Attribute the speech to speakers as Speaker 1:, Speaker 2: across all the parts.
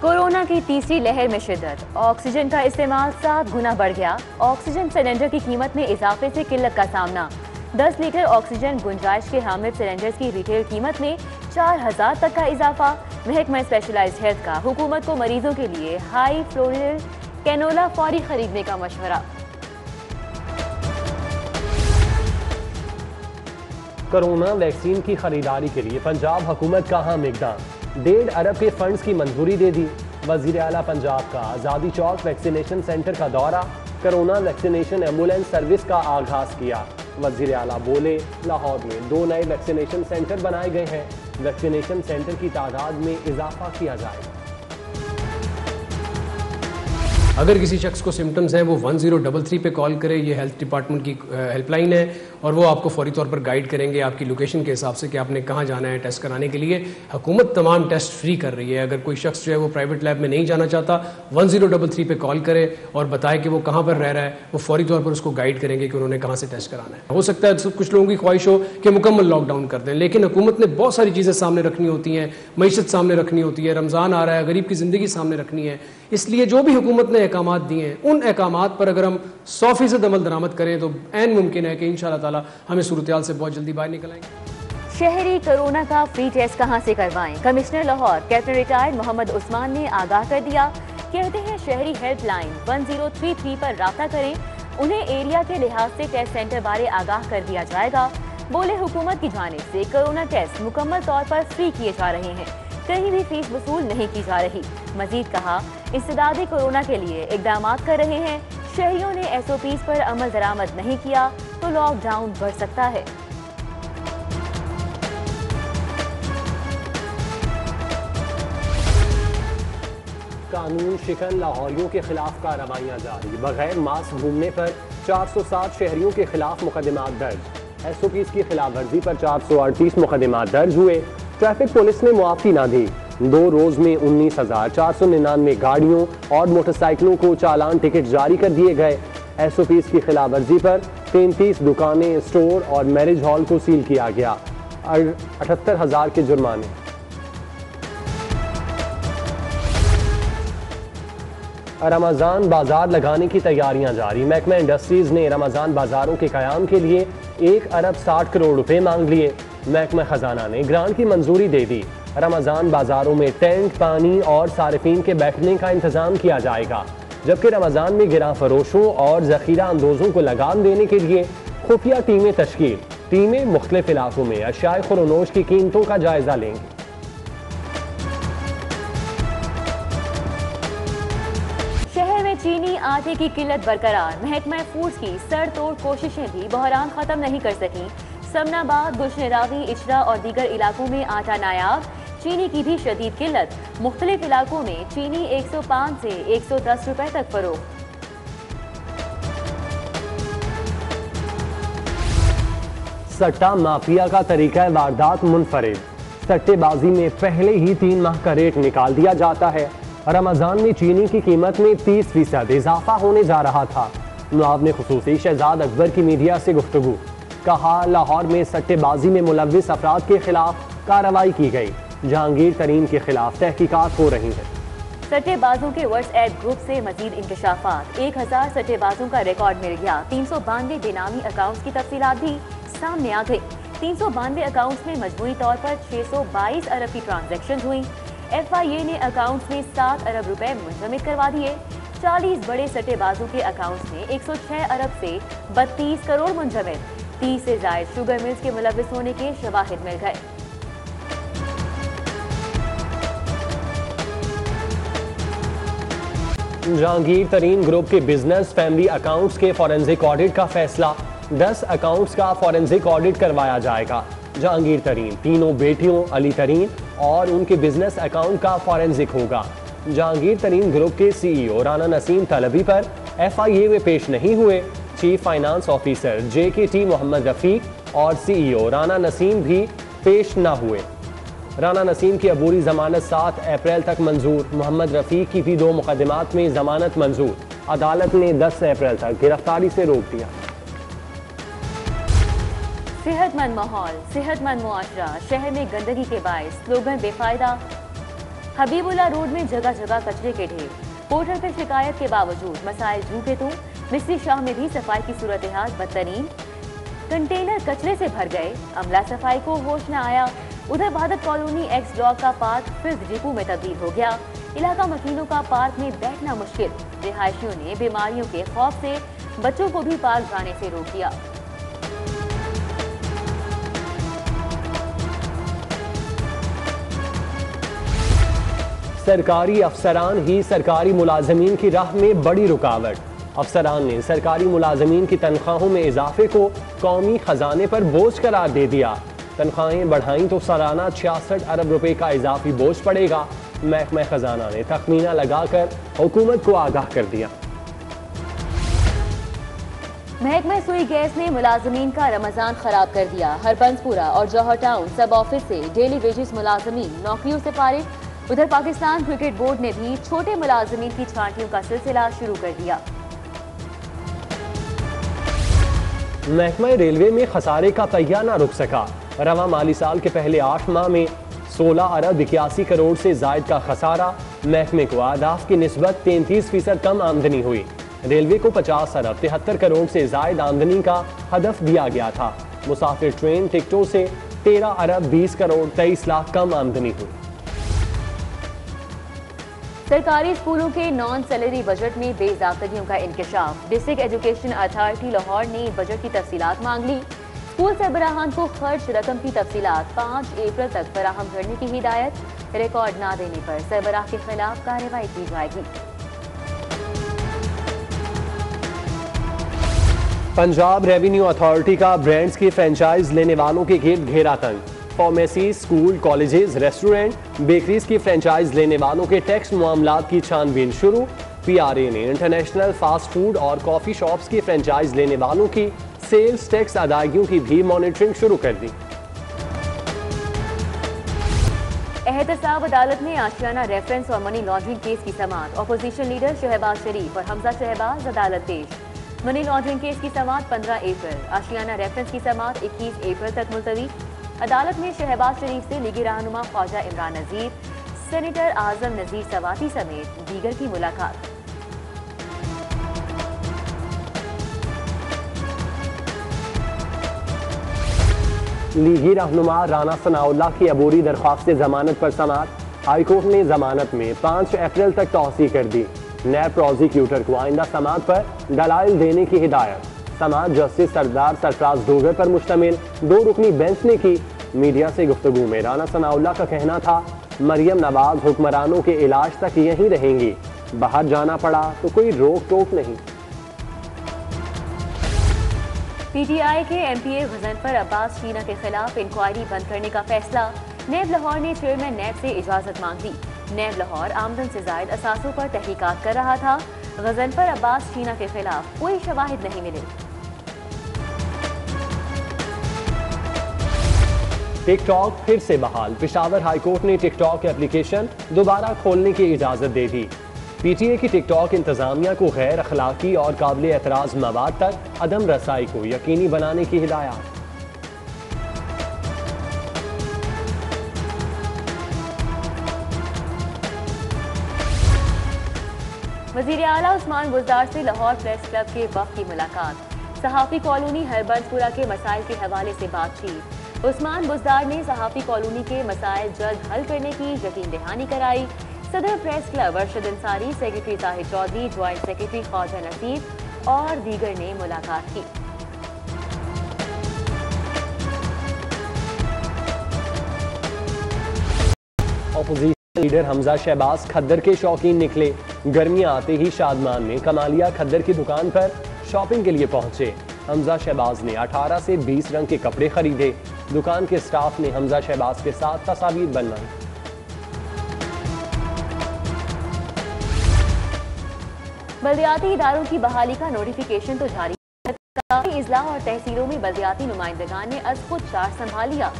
Speaker 1: Corona की तीसरी लहर में शिद्दत, ऑक्सीजन का इस्तेमाल 7 गुना बढ़ गया। ऑक्सीजन सिलेंडर की कीमत में इजाफे से किल्लत का सामना। 10 लीटर ऑक्सीजन गुंजाइश के हामिद सिलेंडर्स की रिटेल कीमत में 4000 तक का इजाफा। महकमा स्पेशलाइज्ड हेल्थ का हुकूमत को मरीजों के लिए हाई फ्लोरिल कैनोला फौरी खरीदने का मशवरा।
Speaker 2: कोरोना वैक्सीन की खरीदारी के लिए पंजाब हुकूमत का अहम इकदाम, 1.5 अरब के फंड्स की मंजूरी दे दी। वजीर आला पंजाब का आज़ादी चौक वैक्सीनेशन सेंटर का दौरा, कोरोना वैक्सीनेशन एम्बुलेंस सर्विस का आगाज किया। वजीर आला बोले, लाहौर में 2 नए वैक्सीनेशन सेंटर बनाए गए हैं, वैक्सीनेशन सेंटर की तादाद में इजाफा किया जाएगा।
Speaker 3: अगर किसी शख्स को सिम्टम्स हैं वो 1033 पे कॉल करे। ये हेल्थ डिपार्टमेंट की हेल्पलाइन है और वो आपको फौरी तौर पर गाइड करेंगे आपकी लोकेशन के हिसाब से कि आपने कहाँ जाना है टेस्ट कराने के लिए। हुकूमत तमाम टेस्ट फ्री कर रही है। अगर कोई शख्स जो है वो प्राइवेट लैब में नहीं जाना चाहता, 1033 पे कॉल करे और बताए कि वो कहाँ पर रह रहा है, वो फौरी तौर पर उसको गाइड करेंगे कि उन्होंने कहाँ से टेस्ट कराना है। हो सकता है कुछ लोगों की ख्वाहिश हो कि मुकम्मल लॉकडाउन कर दें, लेकिन हुकूमत ने बहुत सारी चीज़ें सामने रखनी होती हैं, मईशत सामने रखनी होती है, रमज़ान आ रहा है, गरीब की ज़िंदगी सामने रखनी है। इसलिए जो भी हुकूमत ने अहकामात दिए हैं, उन अहकामात पर अगर हम 100% अमल दरामद करें तो ऐन मुमकिन है कि इंशाअल्लाह ताला हमें सूरत-ए-हाल से बहुत जल्दी बाहर निकल आएंगे।
Speaker 1: शहरी कोरोना का फ्री टेस्ट कहां से करवाएं? Commissioner Lahore captain retired Mohammad Usman ने आगाह कर दिया। कहते हैं शहरी हेल्पलाइन 1033 पर राब्ता करें, उन्हें एरिया के लिहाज से टेस्ट सेंटर बारे आगाह कर दिया जाएगा। बोले, हुकूमत की जानिब से कोरोना टेस्ट मुकम्मल तौर पर फ्री किए जा रहे हैं, कहीं भी फीस वसूल नहीं की जा रही। मजीद कहा, इंसदादी कोरोना के लिए इकदाम कर रहे हैं। शहरियों ने SOPs पर अमल दरामद नहीं किया तो लॉकडाउन बढ़ सकता है।
Speaker 2: कानून शिकन लाहौरियों के खिलाफ कार्रवाइयां जारी, बगैर मास्क घूमने पर 407 शहरियों के खिलाफ मुकदमात दर्ज। SOPs की खिलाफ वर्जी पर 438 मुकदमात दर्ज हुए। ट्रैफिक पुलिस ने मुआफ़ी ना दी। 2 रोज में 19,499 गाड़ियों और मोटरसाइकिलों को चालान टिकट जारी कर दिए गए। SOPs की खिलाफ वर्जी पर 33 दुकानें, स्टोर और मैरिज हॉल को सील किया गया। 78,000 के जुर्माने। रमज़ान बाजार लगाने की तैयारियां जारी। महकमा इंडस्ट्रीज ने रमज़ान बाजारों के क़याम के लिए 1 अरब 60 करोड़ रुपए मांग लिए। महकमा खजाना ने ग्रांट की मंजूरी दे दी। रमज़ान बाजारों में टेंट, पानी और सारिफीन के बैठने का इंतजाम किया जाएगा, जबकि रमज़ान में गिरा फरोशों और ज़ख़ीरा अंदोज़ों को लगाम देने के लिए खुफिया टीमें तश्कील। टीमें मुख्तलिफ इलाकों में अशियाए खुरोनोश की कीमतों का जायजा लेंगी।
Speaker 1: शहर में चीनी आटे की किल्लत बरकरार। महकमा फूड्स की सर तोड़ कोशिशें भी बहरान खत्म नहीं कर सकी। समनाबाद, गुलशन रावी, इचरा और दीगर इलाकों में आटा नायाब, चीनी की भी शदीद किल्लत। मुख्तलिफ इलाकों में चीनी 105 से 110 रुपए तक फरोख्त।
Speaker 2: सट्टा माफिया का तरीका वारदात मुनफरिद। सट्टेबाजी में पहले ही 3 माह का रेट निकाल दिया जाता है। रमजान में चीनी की कीमत में 30% इजाफा होने जा रहा था। मुआवने खुसूसी शहजाद अकबर की मीडिया से गुफ्तगू, कहा, लाहौर में सट्टेबाजी में मुलव्विस अफराद के खिलाफ कार्रवाई की गई। जहांगीर तरीन के खिलाफ तहकीकात हो रही है।
Speaker 1: सट्टेबाजों के व्हाट्सएप ग्रुप से मजीद इंकशाफात। 1000 सट्टेबाजों का रिकॉर्ड मिल गया। 392 बेनामी अकाउंट्स की तफसीलात भी सामने आ गई। 392 अकाउंट्स में मजमूई तौर पर 622 अरब की ट्रांजैक्शन हुई। FIA ने अकाउंट्स में 7 अरब रुपए मुंजमद करवा दिए। 40 बड़े सट्टेबाजों के अकाउंट्स में 106 अरब से 32 करोड़ मुंजमद। 30 से ज्यादा शुगर मिल्स के मुलव्विस होने के शवाहिद मिल गए।
Speaker 2: जहांगीर तरीन ग्रुप के बिजनेस फैमिली अकाउंट्स के फॉरेंसिक ऑडिट का फैसला। 10 अकाउंट्स का फॉरेंसिक ऑडिट करवाया जाएगा। जहांगीर तरीन, तीनों बेटियों अली तरीन और उनके बिजनेस अकाउंट का फॉरेंसिक होगा। जहांगीर तरीन ग्रुप के CEO राना नसीम तलबी पर FIA में पेश नहीं हुए। Chief finance officer JKT Mohammad Rafiq और CEO राना नसीम भी पेश न हुए। राना नसीम की अबूरी जमानत 7 अप्रैल तक मंजूर। मोहम्मद रफीक की भी 2 मुकदमात में जमानत मंजूर। अदालत ने 10 अप्रैल तक गिरफ्तारी से रोक दिया।
Speaker 1: सेहतमंद माहौल, सेहतमंद मुआशरा। शहर में गंदगी के बायस स्लोगन बेफायदा। हबीबुल्ला रोड में जगह जगह कचरे के ढेर। पोर्टल पर शिकायत के बावजूद मसाइल जू के तू। मिस्त्री शाह में भी सफाई की सूरत हाल बदतरीन। कंटेनर कचरे से भर गए, अमला सफाई को होश न आया। उधर भारत कॉलोनी एक्स ब्लॉक का पार्क फिर डिपो में तब्दील हो गया। इलाका मकीनों का पार्क में बैठना मुश्किल। रिहायशियों ने बीमारियों के खौफ से बच्चों को भी पार्क जाने से रोक दिया।
Speaker 2: सरकारी अफसरान ही सरकारी मुलाजमीन की राह में बड़ी रुकावट। अफसरान ने सरकारी मुलाजमीन की तनख्वाहों में इजाफे को कौमी खजाने पर बोझ करार दे दिया। तनख्वाहें बढ़ाई तो सालाना 66 अरब रुपए का इजाफी बोझ पड़ेगा। महकमा खजाना ने तखमीना लगाकर हुकूमत को आगाह कर दिया।
Speaker 1: महकमा सुई गैस ने मुलाजमीन का रमजान खराब कर दिया। हरबंसपुरा और जौहर टाउन सब ऑफिस से डेली वेजेस मुलाजमीन नौकरियों से फारिग। उधर पाकिस्तान क्रिकेट बोर्ड ने भी छोटे मुलाजमीन की छांटियों का सिलसिला शुरू कर दिया।
Speaker 2: महकमा रेलवे में खसारे का पहिया न रुक सका। रवा माली साल के पहले 8 माह में 16 अरब 81 करोड़ से जायद का खसारा। महकमे को आदाफ की निस्बत 33% कम आमदनी हुई। रेलवे को 50 अरब 73 करोड़ से जायद आमदनी का हदफ दिया गया था। मुसाफिर ट्रेन टिकटों से 13 अरब 20 करोड़ 23 लाख कम आमदनी हुई।
Speaker 1: सरकारी स्कूलों के नॉन सैलरी बजट में बेज़ाब्तगियों का इंकशाफ। डिस्ट्रिक्ट एजुकेशन अथॉरिटी लाहौर ने बजट की तफसीलात मांग ली। स्कूल सरबराहान को खर्च रकम की तफसीलात 5 अप्रैल तक फराहम करने की हिदायत। रिकॉर्ड ना देने पर सरबराह के खिलाफ कार्रवाई की जाएगी।
Speaker 2: पंजाब रेवेन्यू अथॉरिटी का ब्रांड्स की फ्रेंचाइज लेने वालों के गिर्द घेरा तंग। Pharmacy, school, colleges, restaurant, bakeries की फ्रेंचाइज लेने वालों के टैक्स मामलात की छानबीन शुरू। PRA ने इंटरनेशनल फास्ट फूड और कॉफी शॉप्स की फ्रेंचाइज लेने वालों की सेल्स टैक्स अदायगियों की भी मॉनिटरिंग शुरू कर दी।
Speaker 1: एहतसाब अदालत में आशियाना रेफरेंस और मनी लॉन्ड्रिंग केस की समाअत। अपोजिशन लीडर शहबाज शरीफ और हमजा शहबाज अदालत पेश। मनी लॉन्ड्रिंग केस की समाअत 15 अप्रैल, आशियाना रेफरेंस की समाअत 21 अप्रैल तक मुलतवी। अदालत में शहबाज शरीफ से लीगी रहनुमा ख्वाजा इमरान नजीर, सेनेटर आजम नजीर सवाती समेत दीगर की मुलाकात।
Speaker 2: लीगी रहनुमा राना सनाउल्लाह की अबूरी दरख्वास्त जमानत पर समाअत। हाईकोर्ट ने जमानत में 5 अप्रैल तक तौसी कर दी। नैब प्रोसिक्यूटर को आइंदा समाअत पर दलाइल देने की हिदायत। समाअत जस्टिस सरदार सरफराज डोगर पर मुश्तमिल 2 रुकनी बेंच ने की। मीडिया से गुफ्तगू में राना सनाउल्लाह का कहना था, मरियम नवाज हुक्मरानों के इलाज तक यहीं रहेंगी, बाहर जाना पड़ा तो कोई रोक टोक नहीं।
Speaker 1: PTI के MPA गजनफर अब्बास शीना के खिलाफ इंक्वायरी बंद करने का फैसला। नैब लाहौर ने चेयरमैन नैब से इजाजत मांग दी। नैब लाहौर आमदन से जायद असासों पर तहकीकात कर रहा था। गजनफर अब्बास शीना के खिलाफ कोई शवाहिद नहीं मिले।
Speaker 2: टिकटॉक फिर से बहाल। पेशावर हाईकोर्ट ने टिकटॉक एप्लीकेशन दोबारा खोलने की इजाजत दे दी। PTA की टिकटॉक इंतजामिया को गैर अखलाकी और काबिल एतराज मवाद तक अदम रसाई को यकीनी बनाने की हिदायत।
Speaker 1: वजीर आला उस्मान बुज़दार से लाहौर प्रेस क्लब के वफ़द की मुलाकात। सहाफ़ी कॉलोनी हरबंसपुरा के मसाइल के हवाले से बातचीत। उस्मान बुज़दार ने सहाफ़ी कॉलोनी के मसाइल जल्द हल करने की यकीन दहानी कराई। सदर press club Arshad Ansari, secretary Tahir Chaudhry, joint secretary Khwaja Naseer और दीगर ने मुलाकात की।
Speaker 2: अपोजिशन लीडर हमजा शहबाज खद्दर के शौकीन निकले। गर्मियां आते ही शादमान में कमालिया खद्दर की दुकान पर शॉपिंग के लिए पहुंचे। हमजा शहबाज ने 18 से 20 रंग के कपड़े खरीदे। दुकान के स्टाफ ने हमजा शहबाज के साथ तस्वीर बनवाई।
Speaker 1: बल्दियाती इदारों की बहाली का नोटिफिकेशन तो जारी। इजलाह और तहसीलों में बल्दियाती नुमाइंदगान ने अज खुद चार्ज संभाल लिया।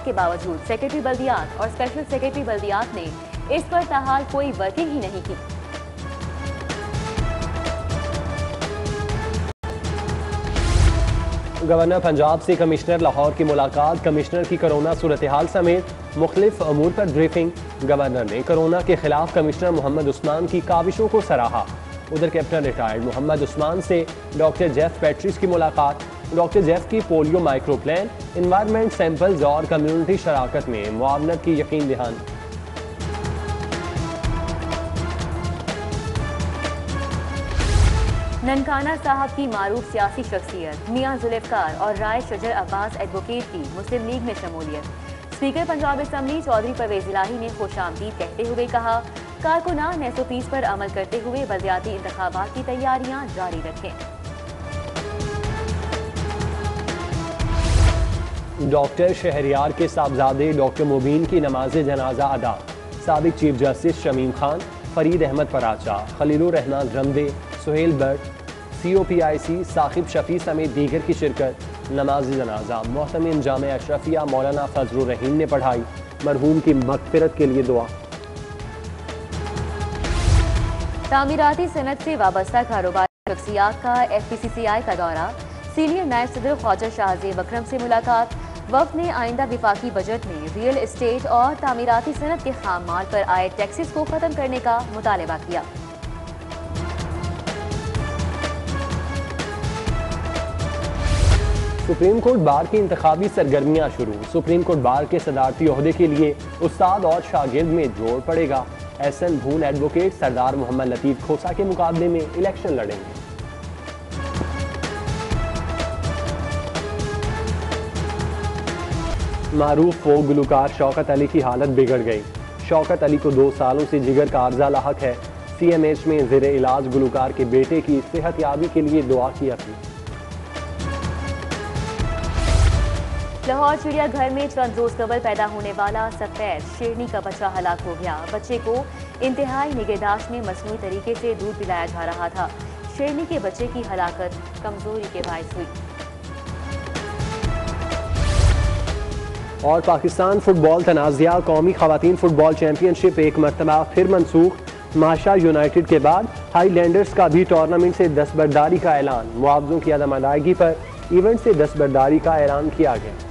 Speaker 1: के बावजूद सेक्रेटरी बल्दियात और स्पेशल सेक्रेटरी बल्दियात ने इस पर ताहाल कोई वर्किंग ही नहीं की।
Speaker 2: गवर्नर पंजाब से कमिश्नर लाहौर की मुलाकात, कमिश्नर की कोरोना सूरत हाल समेत मुख्तलिफ अमूर पर ब्रीफिंग। गवर्नर ने कोरोना के खिलाफ कमिश्नर मोहम्मद उस्मान की काविशों को सराहा। उधर कैप्टन रिटायर्ड मोहम्मद उस्मान से डॉक्टर जेफ पैट्रिस की मुलाकात। डॉक्टर जेफ की polio micro plan, environment samples और कम्युनिटी शराकत में मुआवनत की यकीन दहानी।
Speaker 1: ननकाना साहब की मारूफ सियासी शख्सियत मियां जुल्फकार और राय शजर अब्बास एडवोकेट की मुस्लिम लीग में शमूलियत। स्पीकर पंजाब असम्बली चौधरी परवेज इलाही ने खुशामदीद कहते हुए कहा, कारकुनान SOPs पर अमल करते हुए बलदियाती इंतखाबात की तैयारियां जारी रखें।
Speaker 2: डॉक्टर शहरियार के साहबजादे डॉक्टर मुबीन की नमाज जनाजा अदा। साबिक chief justice Shamim Khan, Farid Ahmad Paracha, Khalilur Rehman Ramday, Suhail Bhatt, COPIC Saqib Shafi समेत दीगर की शिरकत। नमाज जनाजा मोहतमिम जामिया अशरफिया मौलाना फजलुर रहीम ने पढ़ाई। मरहूम की मगफिरत के लिए दुआ।
Speaker 1: तामीराती सनत से वाबस्ता कारोबारी शख्सियात का FPCCI का दौरा। सीनियर नायब सदर ख्वाजा शाहजेब अकरम से मुलाकात। वफ्द ने आइंदा विफाकी बजट में रियल एस्टेट और तामीराती सनत के खाम माल पर आए टैक्सेस को खत्म करने का मुतालबा किया।
Speaker 2: सुप्रीम कोर्ट बार की इंतखाबी सरगर्मियां शुरू। सुप्रीम कोर्ट बार के सदारती ओहदे के लिए उस्ताद और शागिर्द में जोड़ पड़ेगा। SN भून एडवोकेट सरदार मोहम्मद लतीफ खोसा के मुकाबले में इलेक्शन लड़ेंगे। मारूफ फोक गुलकार शौकत अली की हालत बिगड़ गई। शौकत अली को 2 सालों से जिगर का अर्जा लाहक है। CMH में ज़ेरे इलाज गुलकार के बेटे की सेहतयाबी के लिए दुआ की अपील।
Speaker 1: लाहौर चिड़ियाघर में चंद रोज कबल पैदा होने वाला सफेद शेरनी का बच्चा हलाक हो गया। बच्चे को इंतहाई निगहदाश्त में मसनूई तरीके से दूध पिलाया जा रहा था। शेरनी के बच्चे की हलाकत कमजोरी के बायस हुई।
Speaker 2: और पाकिस्तान फुटबॉल तनाज़िया कौमी खवातीन फुटबॉल चैंपियनशिप एक मरतबा फिर मनसूख। माशा यूनाइटेड के बाद हाईलैंडर्स का भी टूर्नामेंट से दस्तबरदारी का ऐलान। मुआवजों की अदम अदायगी पर इवेंट से दस्तबरदारी का ऐलान किया गया।